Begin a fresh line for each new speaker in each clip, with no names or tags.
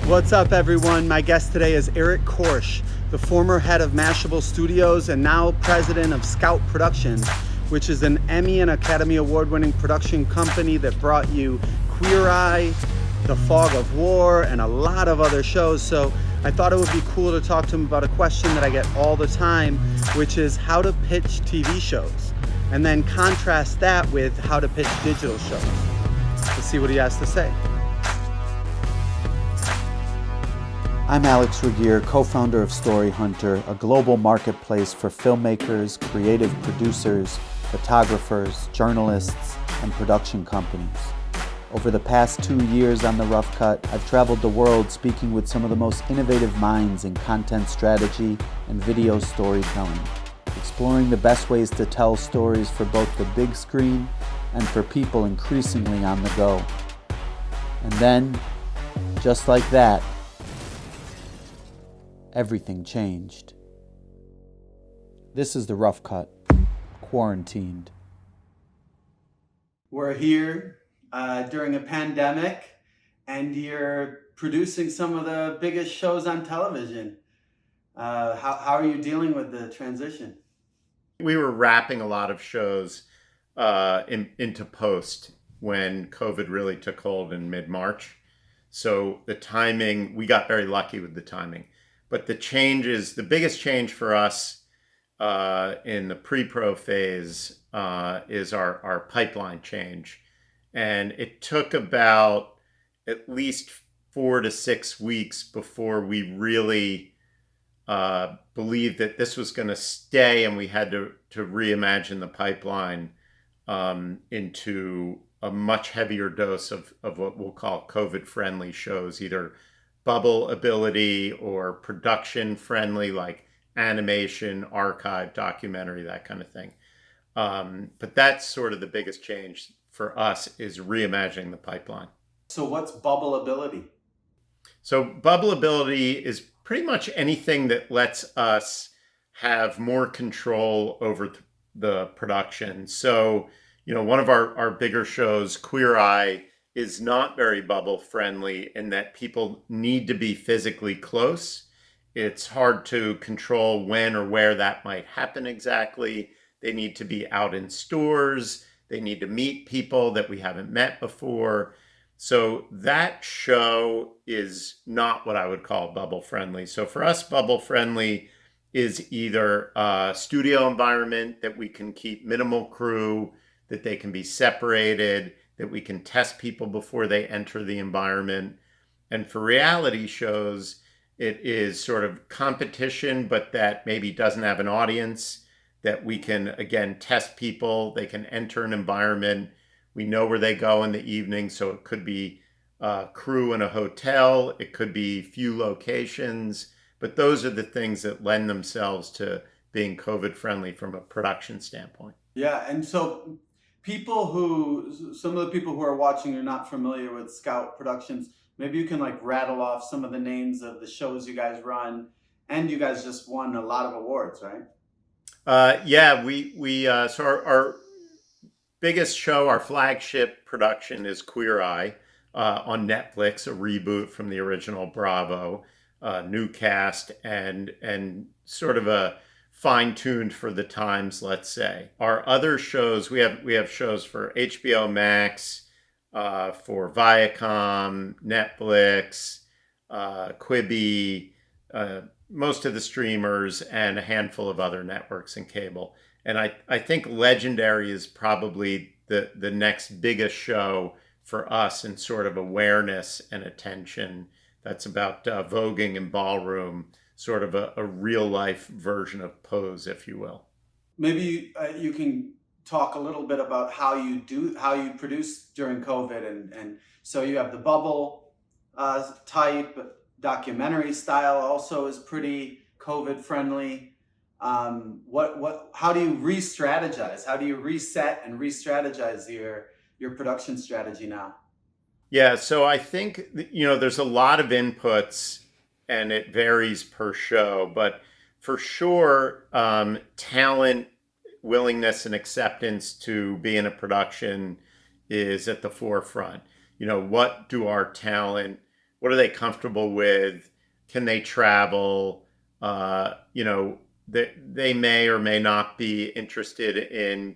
What's up, everyone? My guest today is Eric Korsh, the former head of Mashable Studios and now president of Scout Productions, which is an Emmy and Academy Award-winning production company that brought you Queer Eye, The Fog of War, and a lot of other shows. So I thought it would be cool to talk to him about a question that I get all the time, which is how to pitch TV shows, and then contrast that with how to pitch digital shows. Let's see what he has to say. I'm Alex Ragir, co-founder of Storyhunter, a global marketplace for filmmakers, creative producers, photographers, journalists, and production companies. Over the past 2 years on The Rough Cut, I've traveled the world speaking with some of the most innovative minds in content strategy and video storytelling, exploring the best ways to tell stories for both the big screen and for people increasingly on the go. And then, just like that, everything changed. This is The Rough Cut, quarantined. We're here during a pandemic, and you're producing some of the biggest shows on television. How are you dealing with the transition?
We were wrapping a lot of shows into post when COVID really took hold in mid-March. So the timing, we got very lucky with the timing. But the biggest change for us in the pre-pro phase is our pipeline change. And it took about at least 4 to 6 weeks before we really believed that this was going to stay, and we had to reimagine the pipeline into a much heavier dose of what we'll call COVID-friendly shows, either bubble ability or production friendly, like animation, archive, documentary, that kind of thing. But that's sort of the biggest change for us, is reimagining the pipeline.
So what's bubble ability?
So bubble ability is pretty much anything that lets us have more control over the production. So, one of our bigger shows, Queer Eye, is not very bubble friendly in that people need to be physically close. It's hard to control when or where that might happen exactly. They need to be out in stores. They need to meet people that we haven't met before. So that show is not what I would call bubble friendly. So for us, bubble friendly is either a studio environment that we can keep minimal crew, that they can be separated, that we can test people before they enter the environment. And for reality shows, it is sort of competition, but that maybe doesn't have an audience, that we can, again, test people. They can enter an environment. We know where they go in the evening, so it could be crew in a hotel. It could be few locations. But those are the things that lend themselves to being COVID-friendly from a production standpoint.
Yeah, and so some of the people who are watching are not familiar with Scout Productions. Maybe you can rattle off some of the names of the shows you guys run, and you guys just won a lot of awards, right?
So our biggest show, our flagship production, is Queer Eye on Netflix, a reboot from the original Bravo, new cast and sort of a fine-tuned for the times, let's say. Our other shows, we have shows for HBO Max, for Viacom, Netflix, Quibi, most of the streamers, and a handful of other networks and cable. And I think Legendary is probably the next biggest show for us in sort of awareness and attention. That's about voguing and ballroom, sort of a real-life version of Pose, if you will.
Maybe you can talk a little bit about how you produce during COVID, and so you have the bubble type. Documentary style also is pretty COVID friendly. How do you re-strategize? How do you reset and re-strategize your production strategy now?
Yeah, so I think there's a lot of inputs, and it varies per show, but for sure, talent, willingness, and acceptance to be in a production is at the forefront. What do our talent what are they comfortable with? Can they travel? They may or may not be interested in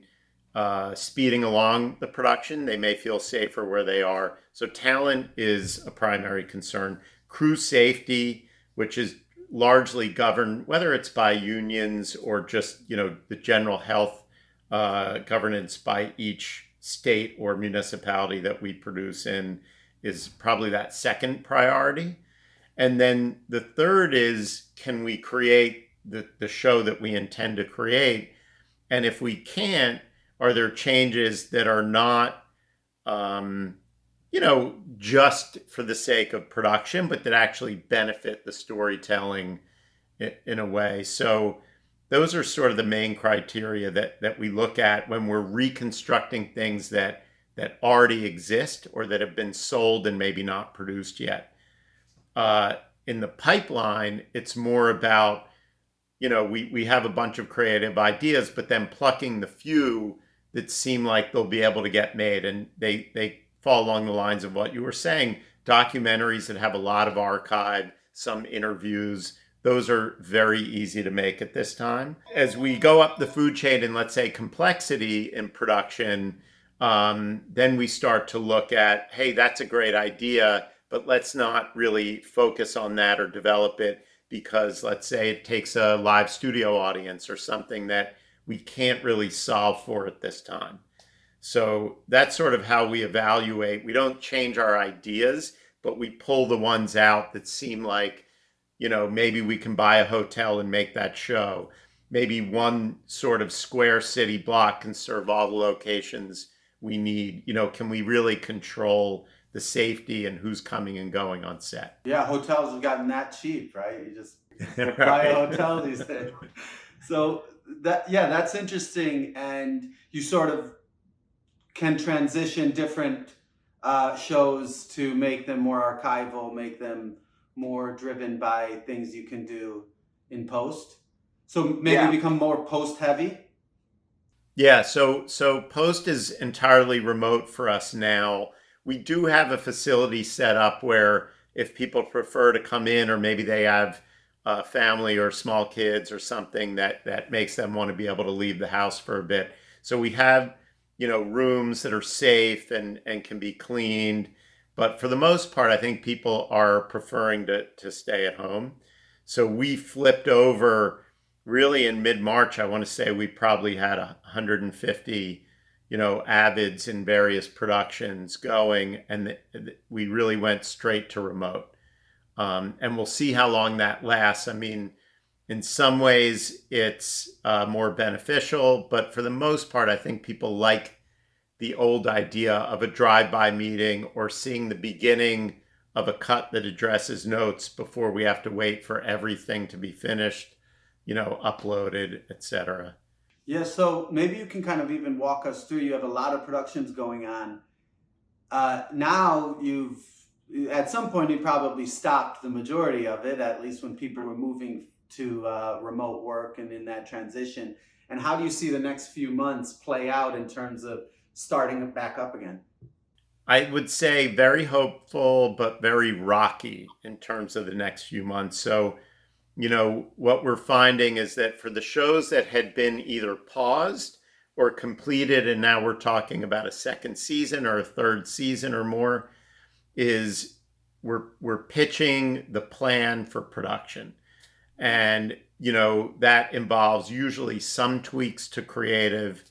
speeding along the production. They may feel safer where they are. So talent is a primary concern. Crew safety, which is largely governed, whether it's by unions or just, the general health governance by each state or municipality that we produce in, is probably that second priority. And then the third is, can we create the show that we intend to create? And if we can't, are there changes that are not, just for the sake of production, but that actually benefit the storytelling in a way? So those are sort of the main criteria that we look at when we're reconstructing things that already exist or that have been sold and maybe not produced yet. In the pipeline, it's more about, we have a bunch of creative ideas, but then plucking the few that seem like they'll be able to get made. And they fall along the lines of what you were saying, documentaries that have a lot of archive, some interviews. Those are very easy to make at this time. As we go up the food chain and, let's say, complexity in production, then we start to look at, hey, that's a great idea, but let's not really focus on that or develop it because, let's say, it takes a live studio audience or something that we can't really solve for at this time. So that's sort of how we evaluate. We don't change our ideas, but we pull the ones out that seem like, maybe we can buy a hotel and make that show. Maybe one sort of square city block can serve all the locations we need. Can we really control the safety and who's coming and going on set?
Yeah, hotels have gotten that cheap, right? You just
Right.
buy a hotel these days. So that's interesting. And you sort of can transition different shows to make them more archival, make them more driven by things you can do in post. So maybe become more post heavy.
Yeah, so post is entirely remote for us now. We do have a facility set up where if people prefer to come in, or maybe they have a family or small kids or something that makes them want to be able to leave the house for a bit. So we have, rooms that are safe and can be cleaned. But for the most part, I think people are preferring to stay at home. So we flipped over really in mid-March. I want to say we probably had 150, avids in various productions going, and we really went straight to remote. And we'll see how long that lasts. I mean, in some ways it's more beneficial, but for the most part, I think people like the old idea of a drive-by meeting or seeing the beginning of a cut that addresses notes before we have to wait for everything to be finished, uploaded, etc.
Yeah, so maybe you can kind of even walk us through. You have a lot of productions going on. Now at some point, you probably stopped the majority of it, at least when people were moving to remote work and in that transition. And how do you see the next few months play out in terms of starting it back up again?
I would say very hopeful, but very rocky in terms of the next few months. So, what we're finding is that for the shows that had been either paused or completed, and now we're talking about a second season or a third season or more, is we're pitching the plan for production. And, that involves usually some tweaks to creative.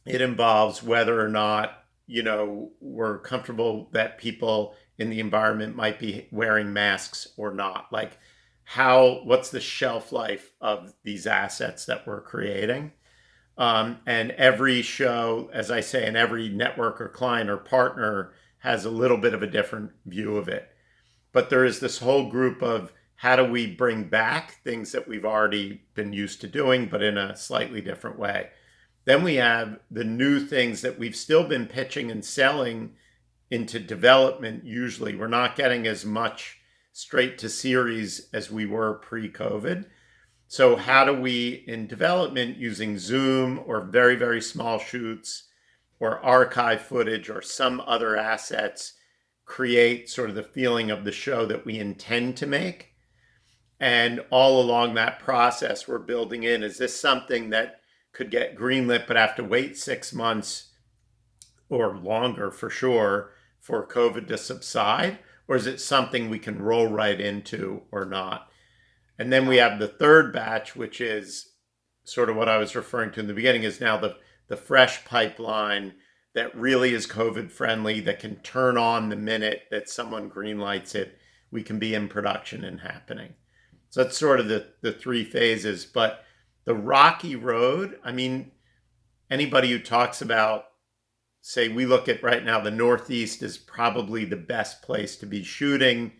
It involves whether or not, we're comfortable that people in the environment might be wearing masks or not. Like, what's the shelf life of these assets that we're creating? And every show, as I say, and every network or client or partner has a little bit of a different view of it. But there is this whole group of how do we bring back things that we've already been used to doing, but in a slightly different way. Then we have the new things that we've still been pitching and selling into development. Usually we're not getting as much straight to series as we were pre-COVID. So how do we, in development, using Zoom or very, very small shoots or archive footage or some other assets, create sort of the feeling of the show that we intend to make. And all along that process, we're building in, is this something that could get greenlit but have to wait 6 months or longer for sure for COVID to subside? Or is it something we can roll right into or not? And then we have the third batch, which is sort of what I was referring to in the beginning, is now the fresh pipeline that really is COVID friendly, that can turn on the minute that someone greenlights it. We can be in production and happening. So that's sort of the three phases. But the rocky road, I mean, anybody who talks about, say, we look at right now, the Northeast is probably the best place to be shooting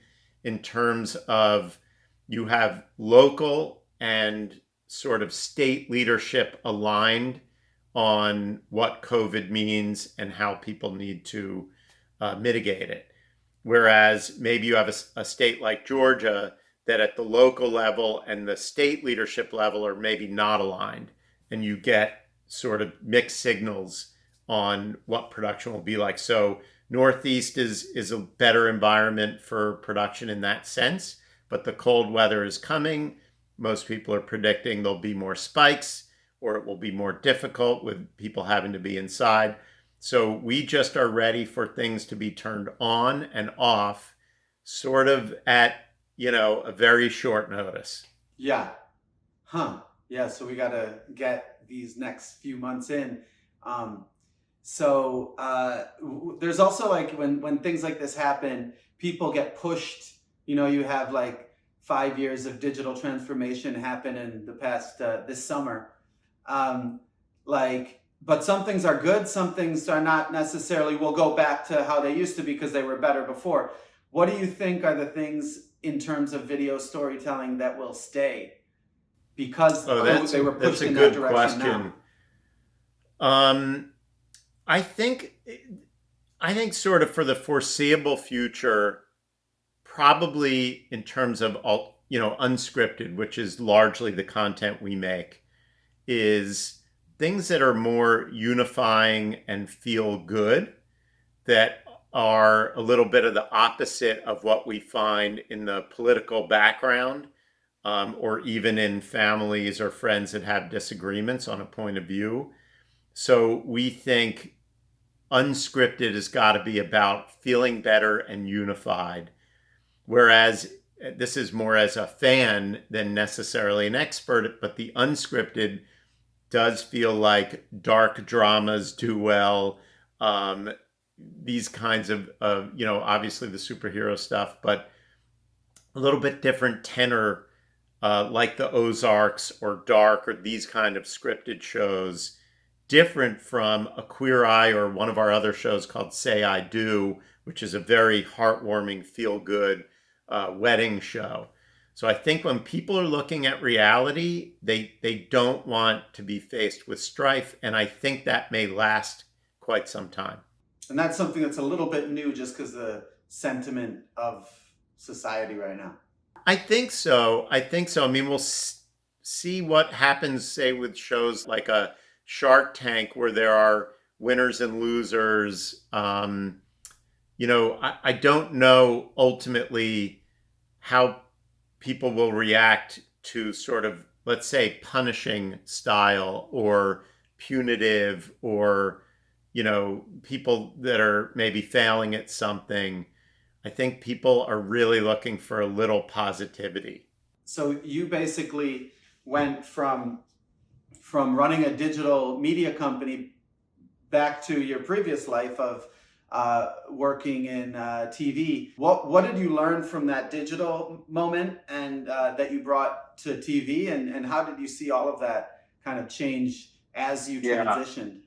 in terms of you have local and sort of state leadership aligned on what COVID means and how people need to mitigate it. Whereas maybe you have a state like Georgia that at the local level and the state leadership level are maybe not aligned, and you get sort of mixed signals on what production will be like. So Northeast is a better environment for production in that sense, but the cold weather is coming. Most people are predicting there'll be more spikes, or it will be more difficult with people having to be inside. So we just are ready for things to be turned on and off sort of at, a very short notice.
Yeah. Yeah, so we got to get these next few months in. There's also like when things like this happen, people get pushed. You have like 5 years of digital transformation happen in the past this summer. But some things are good, some things are not necessarily will go back to how they used to be because they were better before. What do you think are the things in terms of video storytelling that will stay because they were pushed in that direction now?
I think sort of for the foreseeable future, probably in terms of unscripted, which is largely the content we make, is things that are more unifying and feel good, that are a little bit of the opposite of what we find in the political background, or even in families or friends that have disagreements on a point of view. So we think unscripted has got to be about feeling better and unified. Whereas this is more as a fan than necessarily an expert, but the unscripted does feel like dark dramas do well. These kinds of, obviously the superhero stuff, but a little bit different tenor, like the Ozarks or Dark or these kind of scripted shows, different from A Queer Eye or one of our other shows called Say I Do, which is a very heartwarming, feel-good wedding show. So I think when people are looking at reality, they don't want to be faced with strife, and I think that may last quite some time.
And that's something that's a little bit new just because the sentiment of society right now.
I think so. I mean, we'll see what happens, say, with shows like a Shark Tank, where there are winners and losers. I don't know ultimately how people will react to sort of, let's say, punishing style or punitive, or people that are maybe failing at something. I think people are really looking for a little positivity.
So you basically went from running a digital media company back to your previous life of working in TV. What did you learn from that digital moment and that you brought to TV, and how did you see all of that kind of change as you transitioned?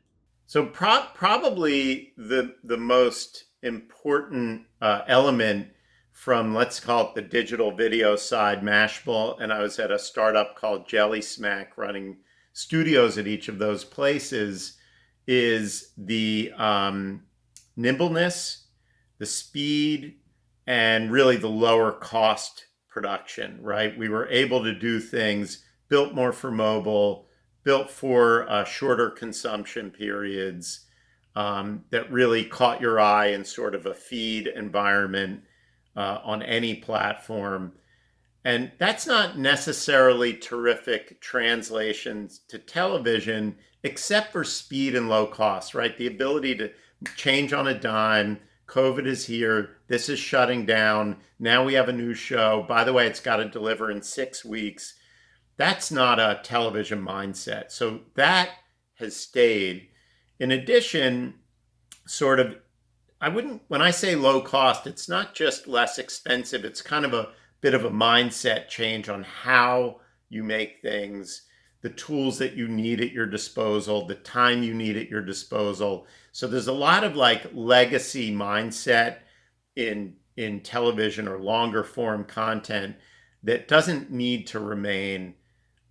So probably the most important element from, let's call it the digital video side, Mashable, and I was at a startup called Jelly Smack running studios at each of those places, is the nimbleness, the speed, and really the lower cost production, right? We were able to do things built more for mobile, built for shorter consumption periods, that really caught your eye in sort of a feed environment on any platform. And that's not necessarily terrific translations to television, except for speed and low cost, right? The ability to change on a dime. COVID is here. This is shutting down. Now we have a new show. By the way, it's got to deliver in 6 weeks. That's not a television mindset. So that has stayed. In addition, sort of, when I say low cost, it's not just less expensive. It's kind of a bit of a mindset change on how you make things, the tools that you need at your disposal, the time you need at your disposal. So there's a lot of like legacy mindset in television or longer form content that doesn't need to remain,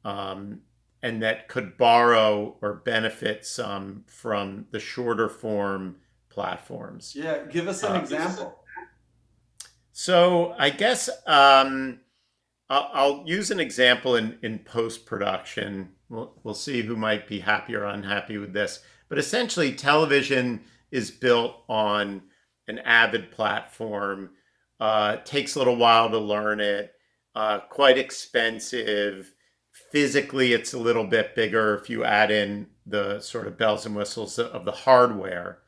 and that could borrow or benefit some from the shorter form platforms.
Yeah, give us an example.
So I guess I'll use an example in post-production. We'll see who might be happy or unhappy with this. But essentially, television is built on an Avid platform. Takes a little while to learn it. Quite expensive. Physically, it's a little bit bigger if you add in the sort of bells and whistles of the hardware.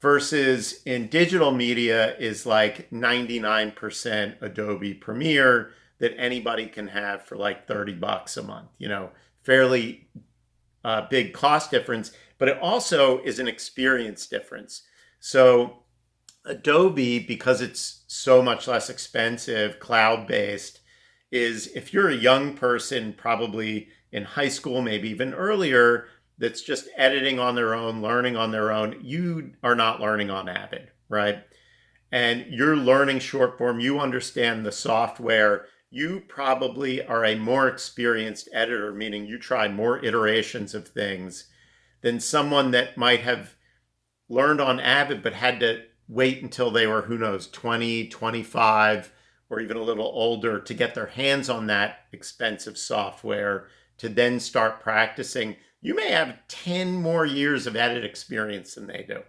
Versus in digital media is like 99% Adobe Premiere that anybody can have for like $30 a month. Fairly big cost difference, but it also is an experience difference. So Adobe, because it's so much less expensive, cloud-based, is if you're a young person, probably in high school, maybe even earlier, that's just editing on their own, learning on their own, you are not learning on Avid, right? And you're learning short form, you understand the software, you probably are a more experienced editor, meaning you try more iterations of things than someone that might have learned on Avid but had to wait until they were, who knows, 20, 25, or even a little older to get their hands on that expensive software to then start practicing. You may have 10 more years of edit experience than they do.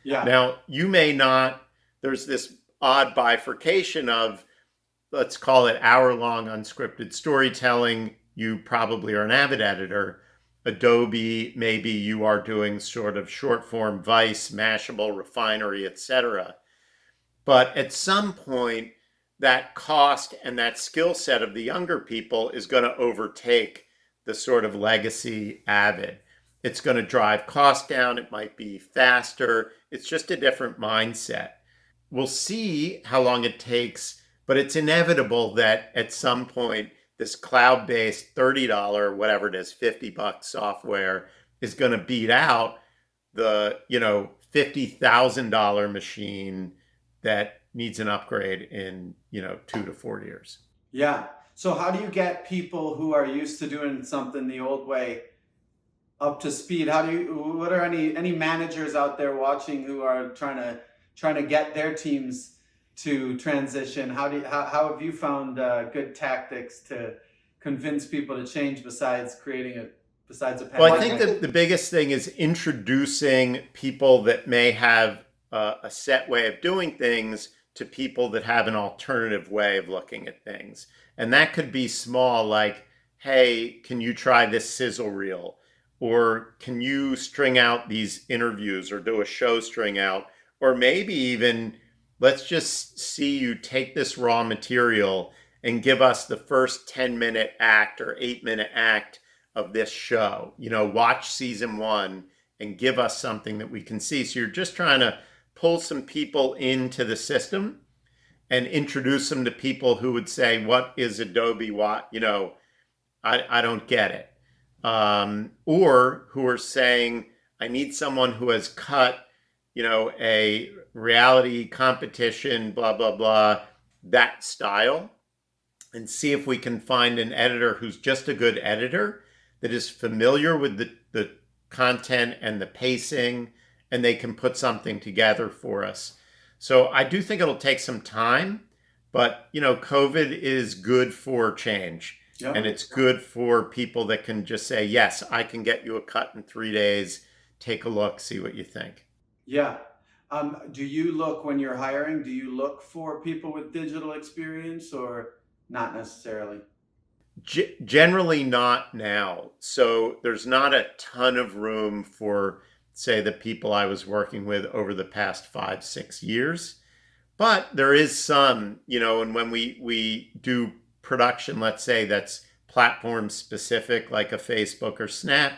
Yeah.
Now, you may not, there's this odd bifurcation of, let's call it hour-long unscripted storytelling. You probably are an Avid editor. Adobe, maybe you are doing sort of short-form Vice, Mashable, Refinery, etc. But at some point, that cost and that skill set of the younger people is going to overtake the sort of legacy Avid. It's going to drive costs down. It might be faster. It's just a different mindset. We'll see how long it takes, but it's inevitable that at some point, this cloud-based $30, whatever it is, $50 software is going to beat out the, $50,000 machine that needs an upgrade in, 2 to 4 years.
Yeah. So how do you get people who are used to doing something the old way up to speed? What are any managers out there watching who are trying to get their teams to transition? How have you found good tactics to convince people to change besides a pandemic?
Well, I think that the biggest thing is introducing people that may have a set way of doing things to people that have an alternative way of looking at things. And that could be small, like, hey, can you try this sizzle reel? Or can you string out these interviews or do a show string out? Or maybe even, let's just see you take this raw material and give us the first 10-minute act or 8-minute act of this show. Watch season 1 and give us something that we can see. So you're just trying to pull some people into the system and introduce them to people who would say, what is Adobe? I don't get it. Or who are saying, I need someone who has cut, a reality competition, blah, blah, blah, that style, and see if we can find an editor who's just a good editor that is familiar with the content and the pacing, and they can put something together for us. So I do think it'll take some time, but COVID is good for change. Yeah. And it's good for people that can just say, yes, I can get you a cut in 3 days. Take a look, see what you think.
Yeah. Do you look, when you're hiring, do you look for people with digital experience or not necessarily?
Generally not now. So there's not a ton of room for, say, the people I was working with over the past 5, 6 years. But there is some, and when we do production, let's say that's platform specific, like a Facebook or Snap,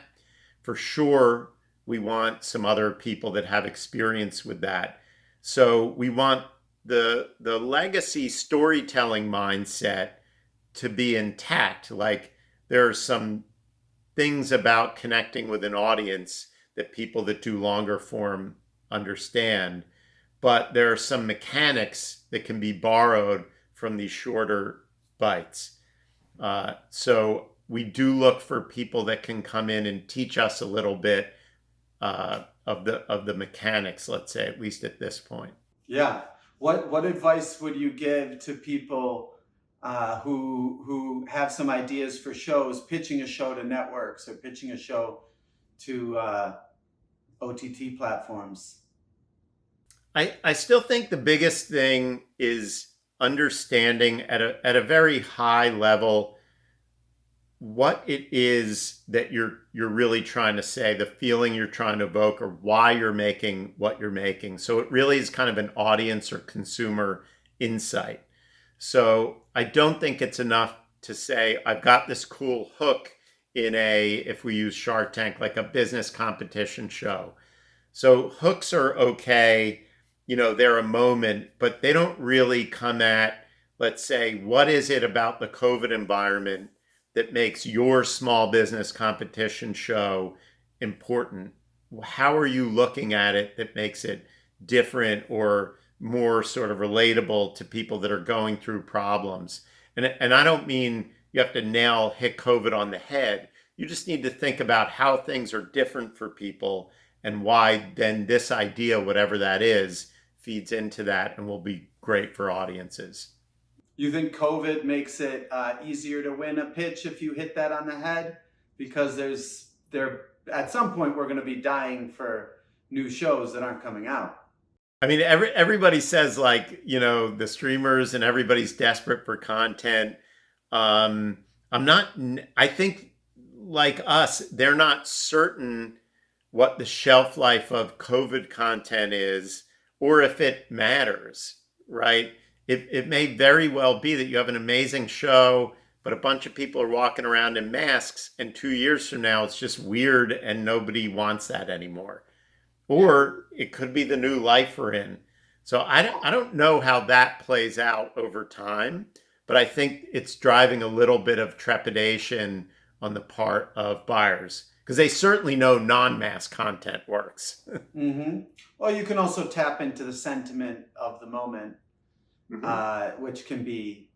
for sure we want some other people that have experience with that. So we want the legacy storytelling mindset to be intact. Like there are some things about connecting with an audience that people that do longer form understand, but there are some mechanics that can be borrowed from these shorter bites. So we do look for people that can come in and teach us a little bit of the mechanics, let's say, at least at this point.
Yeah. What advice would you give to people who have some ideas for shows, pitching a show to networks or pitching a show to OTT platforms?
I still think the biggest thing is understanding at a very high level what it is that you're really trying to say, the feeling you're trying to evoke, or why you're making what you're making. So it really is kind of an audience or consumer insight. So I don't think it's enough to say I've got this cool hook in if we use Shark Tank, like a business competition show. So hooks are okay, they're a moment, but they don't really come at, let's say, what is it about the COVID environment that makes your small business competition show important? How are you looking at it that makes it different or more sort of relatable to people that are going through problems? And I don't mean you have to hit COVID on the head. You just need to think about how things are different for people and why then this idea, whatever that is, feeds into that and will be great for audiences.
You think COVID makes it easier to win a pitch if you hit that on the head? Because there at some point we're going to be dying for new shows that aren't coming out.
I mean, everybody says, like, the streamers and everybody's desperate for content. I'm not. I think, like us, they're not certain what the shelf life of COVID content is, or if it matters, right? It may very well be that you have an amazing show, but a bunch of people are walking around in masks, and 2 years from now, it's just weird and nobody wants that anymore. Or it could be the new life we're in. So I don't know how that plays out over time, but I think it's driving a little bit of trepidation on the part of buyers because they certainly know non-mass content works.
Mm-hmm. Well, you can also tap into the sentiment of the moment, which can be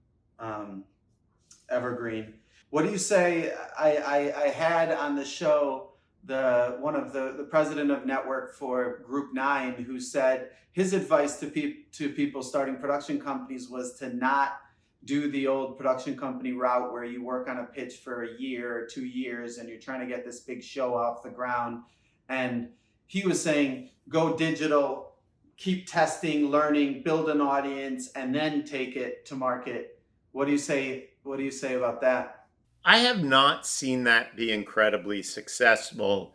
evergreen. What do you say? I had on the show the president of network for Group 9 who said his advice to people starting production companies was to not do the old production company route where you work on a pitch for a year or 2 years and you're trying to get this big show off the ground. And he was saying, go digital, keep testing, learning, build an audience, and then take it to market. What do you say? What do you say about that?
I have not seen that be incredibly successful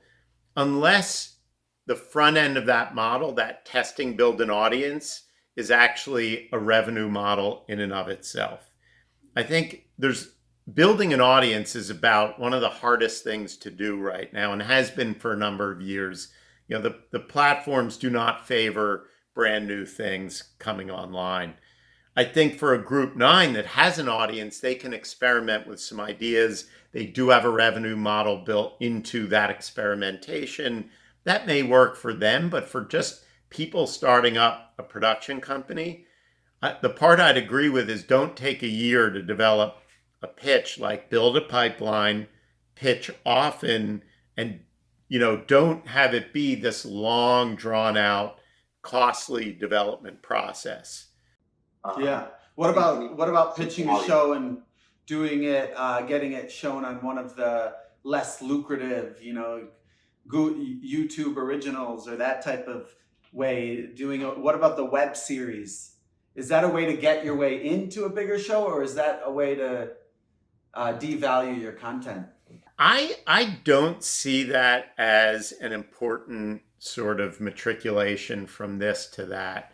unless the front end of that model, that testing, build an audience, is actually a revenue model in and of itself. I think building an audience is about one of the hardest things to do right now and has been for a number of years. The platforms do not favor brand new things coming online. I think for a Group 9 that has an audience, they can experiment with some ideas. They do have a revenue model built into that experimentation. That may work for them, but for just people starting up a production company, the part I'd agree with is don't take a year to develop a pitch. Like, build a pipeline, pitch often, and don't have it be this long, drawn out, costly development process.
Yeah. What about pitching a show and doing it, getting it shown on one of the less lucrative, YouTube originals or that type of way doing it? What about the web series? Is that a way to get your way into a bigger show, or is that a way to devalue your content?
I don't see that as an important sort of matriculation from this to that.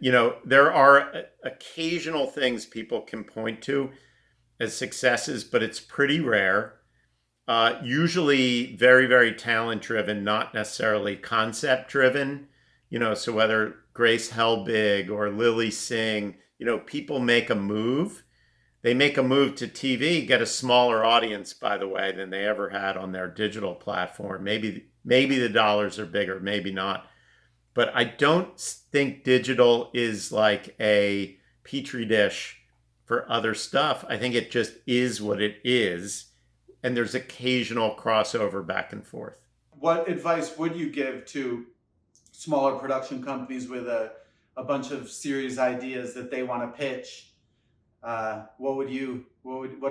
There are occasional things people can point to as successes, but it's pretty rare. Usually very, very talent driven, not necessarily concept driven. So whether Grace Helbig or Lily Singh, people make a move. They make a move to TV, get a smaller audience, by the way, than they ever had on their digital platform. Maybe the dollars are bigger, maybe not. But I don't think digital is like a petri dish for other stuff. I think it just is what it is. And there's occasional crossover back and forth.
What advice would you give to smaller production companies with a bunch of series ideas that they want to pitch? What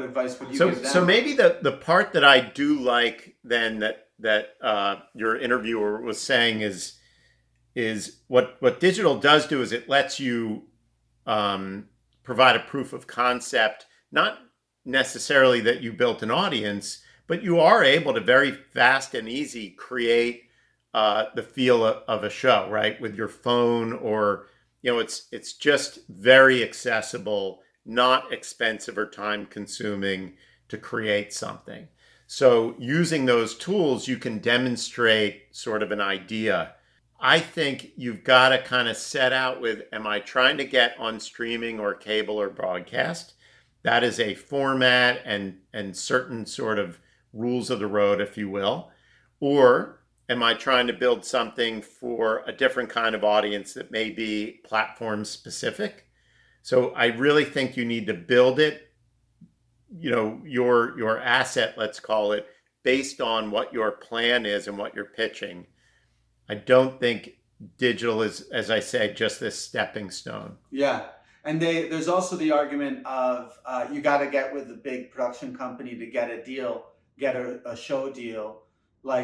advice would you give them?
So maybe the part that I do like then that your interviewer was saying is what digital does do is it lets you provide a proof of concept, not necessarily that you built an audience, but you are able to very fast and easy create the feel of a show, right? With your phone, or it's just very accessible, not expensive or time consuming to create something. So using those tools, you can demonstrate sort of an idea. I think you've got to kind of set out with, am I trying to get on streaming or cable or broadcast? That is a format and certain sort of rules of the road, if you will. Or am I trying to build something for a different kind of audience that may be platform specific? So I really think you need to build it, your asset, let's call it, based on what your plan is and what you're pitching. I don't think digital is, as I say, just this stepping stone.
Yeah. And there's also the argument of you got to get with a big production company to get a deal, get a show deal.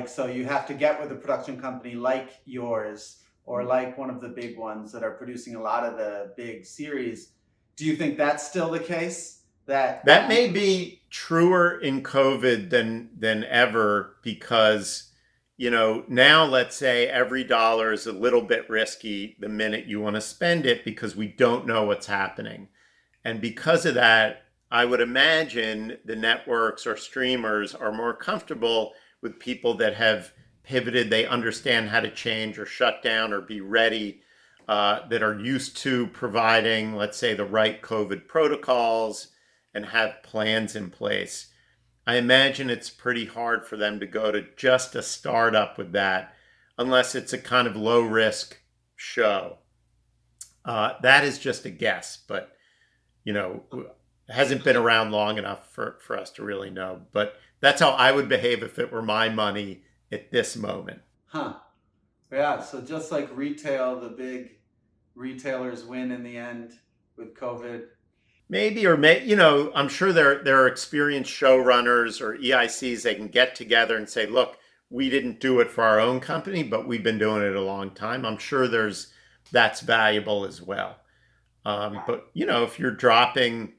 So you have to get with a production company like yours or like one of the big ones that are producing a lot of the big series. Do you think that's still the case? That
may be truer in COVID than ever, because now let's say every dollar is a little bit risky the minute you want to spend it, because we don't know what's happening. And because of that, I would imagine the networks or streamers are more comfortable with people that have pivoted. They understand how to change or shut down or be ready, that are used to providing, let's say, the right COVID protocols and have plans in place. I imagine it's pretty hard for them to go to just a startup with that, unless it's a kind of low risk show. That is just a guess, but hasn't been around long enough for us to really know. But that's how I would behave if it were my money at this moment.
Huh. Yeah. So just like retail, the big retailers win in the end with COVID.
Maybe, or I'm sure there are experienced showrunners or EICs. They can get together and say, look, we didn't do it for our own company, but we've been doing it a long time. I'm sure that's valuable as well. But if you're dropping,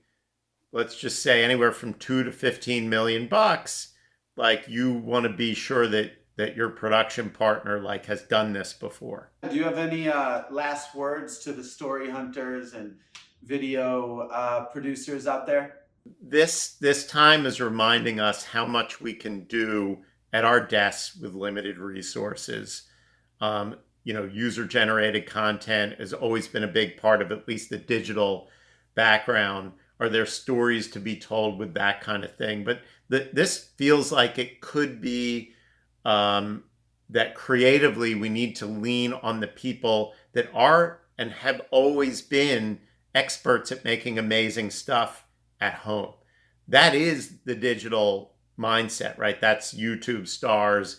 let's just say anywhere from $2 to $15 million, you want to be sure that your production partner has done this before.
Do you have any last words to the story hunters and video producers out there?
This time is reminding us how much we can do at our desks with limited resources. User-generated content has always been a big part of at least the digital background. Are there stories to be told with that kind of thing? But this feels like it could be that creatively we need to lean on the people that are and have always been experts at making amazing stuff at home. That is the digital mindset, right? That's YouTube stars,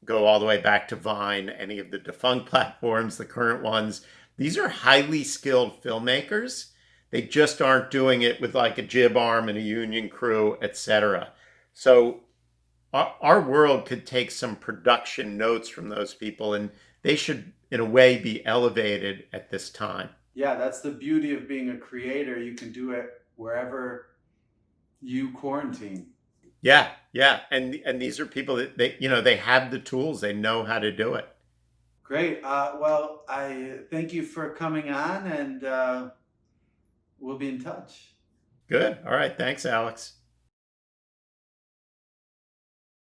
go all the way back to Vine, any of the defunct platforms, the current ones. These are highly skilled filmmakers. They just aren't doing it with a jib arm and a union crew, etc. So our world could take some production notes from those people, and they should in a way, be elevated at this time.
Yeah, that's the beauty of being a creator. You can do it wherever you quarantine.
Yeah, yeah, and these are people that they have the tools, they know how to do it.
Great. Well, I thank you for coming on, and we'll be in touch.
Good. All right. Thanks, Alex.